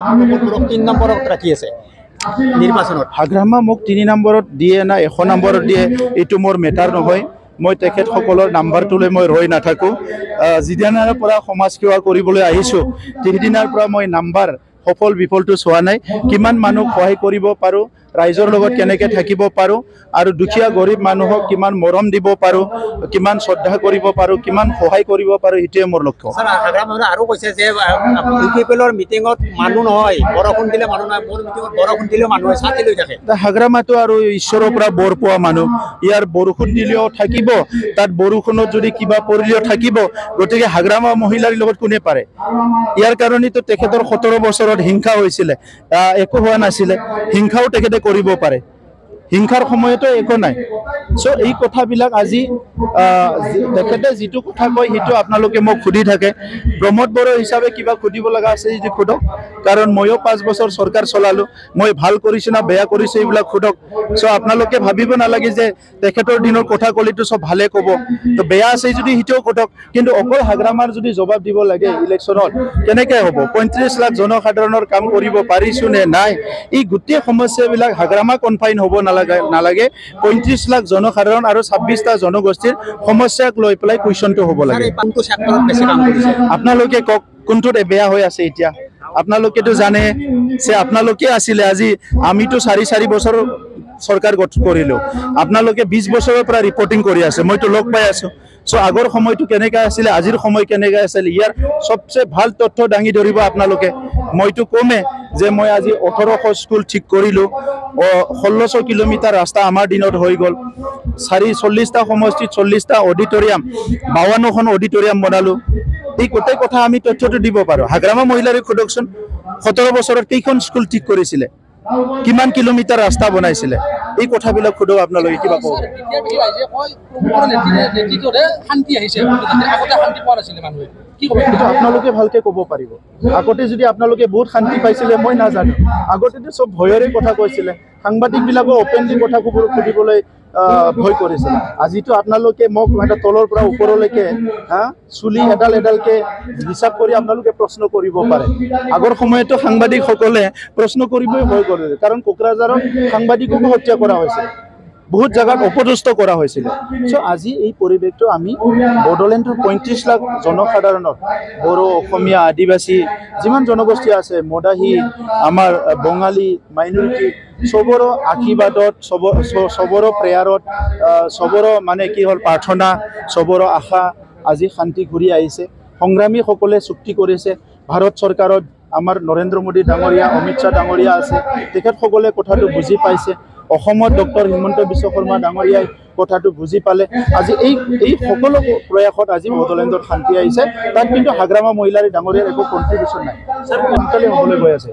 3 নম্বৰত ৰাখি আছে নিৰ্বাচনত। হাগ্ৰামা মোক 3 নম্বৰত দিয়ে না 100 নম্বৰত দিয়ে এইটো মোৰ মেটাৰ নহয়। মই তেখেতসকলৰ নাম্বাৰটোলৈ মই ৰৈ নাথাকোঁ। যিদিনাৰ পৰা সমাজ সেৱা কৰিবলৈ আহিছোঁ সেইদিনাৰ পৰা মই নাম্বাৰ সফল বিফলটো চোৱা নাই। কিমান মানুহক সহায় কৰিব পাৰোঁ, ৰাইজৰ লগত কেনেকৈ থাকিব পাৰোঁ আৰু দুখীয়া গৰীব মানুহক কিমান মৰম দিব পাৰোঁ, কিমান শ্ৰদ্ধা কৰিব পাৰোঁ, কিমান সহায় কৰিব পাৰোঁ, সেইটোৱে মোৰ লক্ষ্য। আৰু কৈছে যে ইউপিপিএলৰ মিটিঙত মানুহ নহয়, বৰষুণ দিলে মানুহ নহয়, মোৰ মিটিঙত বৰষুণ দিলেও মানুহ ছাতি লৈ থাকে। হাগ্ৰামাটো আৰু ঈশ্বৰৰ পৰা বৰ পোৱা মানুহ, ইয়াৰ বৰষুণ দিলেও থাকিব, তাত বৰষুণত যদি কিবা পৰিলেও থাকিব। গতিকে হাগ্ৰামা মহিলাৰ লগত কোনে পাৰে? ইয়াৰ কাৰণেতো তেখেতৰ 17 বছৰত হিংসা হৈছিলে, একো হোৱা নাছিলে। হিংসাও তেখেতে কৰিব পাৰে, হিংসাৰ সময়তো একো নাই। চ' এই কথাবিলাক আজি তেখেতে যিটো কথা কয় সেইটো আপোনালোকে মোক সুধি থাকে। প্ৰমোদ বড়ো হিচাপে কিবা সুধিব লগা আছে যদি সোধক, কাৰণ ময়ো 5 বছৰ চৰকাৰ চলালোঁ। মই ভাল কৰিছোঁ না বেয়া কৰিছোঁ এইবিলাক সোধক। চ' আপোনালোকে ভাবিব নালাগে যে তেখেতৰ দিনৰ কথা ক'লেতো চব ভালে ক'ব, তো বেয়া আছে যদি সেইটোও সোধক। কিন্তু অকল হাগ্ৰামাৰ যদি জবাব দিব লাগে ইলেকশ্যনত কেনেকৈ হ'ব? 35 লাখ জনসাধাৰণৰ কাম কৰিব পাৰিছোঁ নে নাই? এই গোটেই সমস্যাবিলাক হাগ্ৰামা কনফাইন হ'ব নালাগে। 35 লাখ জনসাধাৰণ আৰু 26টা জনগোষ্ঠীৰ সমস্যাক লৈ পেলাই কুৱেশ্যনটো হ'ব লাগে। আপোনালোকে কওক কোনটোত বেয়া হৈ আছে এতিয়া? আপোনালোকেতো জানে যে আপোনালোকে আছিলে, আজি আমিতো 4 বছৰ চৰকাৰ গঠন কৰিলোঁ, আপোনালোকে 20 বছৰৰ পৰা ৰিপৰ্টিং কৰি আছে, মইতো লগ পাই আছোঁ। চ' আগৰ সময়টো কেনেকৈ আছিলে, আজিৰ সময় কেনেকৈ আছিলে, ইয়াৰ চবচে ভাল তথ্য দাঙি ধৰিব আপোনালোকে। মইতো কমেই যে মই আজি 1800 স্কুল ঠিক কৰিলোঁ, 1600 কিলোমিটাৰ ৰাস্তা আমাৰ দিনত হৈ গ'ল, 40টা সমষ্টিত 40টা অডিটৰিয়াম, 52খন অডিটৰিয়াম বনালোঁ। এই গোটেই কথা আমি তথ্যটো দিব পাৰোঁ। হাগ্ৰামা মহিলাৰে সোধকচোন, 17 বছৰত কেইখন স্কুল ঠিক কৰিছিলে, কিমান কিলোমিটাৰ ৰাস্তা বনাইছিলে? এই কথাবিলাক সোধক আপোনালোকে, কিবা কওক। আপোনালোকে ভালকে ক'ব পাৰিব। আগতে যদি আপোনালোকে বহুত শান্তি পাইছিলে মই নাজানো, আগতেতো চব ভয়ৰে কথা কৈছিলে, সাংবাদিকবিলাকো অপেনলি কথাবোৰ সুধিবলৈ ভয় কৰিছিলে। আজিতো আপোনালোকে মোক তলৰ পৰা ওপৰলৈকে চুলি এডাল এডালকে হিচাপ কৰি আপোনালোকে প্ৰশ্ন কৰিব পাৰে। আগৰ সময়তো সাংবাদিকসকলে প্ৰশ্ন কৰিবই ভয় কৰিলে, কাৰণ কোকৰাঝাৰত সাংবাদিককো হত্যা কৰা হৈছিল, বহুত জায়গাত অপদস্থ কৰা হৈছিলে। চ' আজি এই পৰিৱেশটো আমি বড়োলেণ্ডৰ 35 লাখ জনসাধাৰণৰ, বড়ো, অসমীয়া, আদিবাসী যিমান জনগোষ্ঠী আছে, মদাহী, আমাৰ বঙালী মাইনৰিটি, চবৰো আশীৰ্বাদত, চবৰো প্ৰেয়াৰত, চবৰো মানে কি হ'ল প্ৰাৰ্থনা, চবৰো আশা আজি শান্তি ঘূৰি আহিছে। সংগ্ৰামীসকলে চুক্তি কৰিছে, ভাৰত চৰকাৰত আমাৰ নৰেন্দ্ৰ মোদী ডাঙৰীয়া, অমিত শ্বাহ ডাঙৰীয়া আছে, তেখেতসকলে কথাটো বুজি পাইছে। অসমত ডক্টৰ হিমন্ত বিশ্ব শৰ্মা ডাঙৰীয়াই কথাটো বুজি পালে। আজি এই সকলো প্ৰয়াসত আজি বড়োলেণ্ডত শান্তি আহিছে। তাত কিন্তু হাগ্ৰামা মহিলাৰ ডাঙৰীয়াৰ একো কণ্ট্ৰিবিউশ্যন নাই, সোনকালে হ'বলৈ গৈ আছে।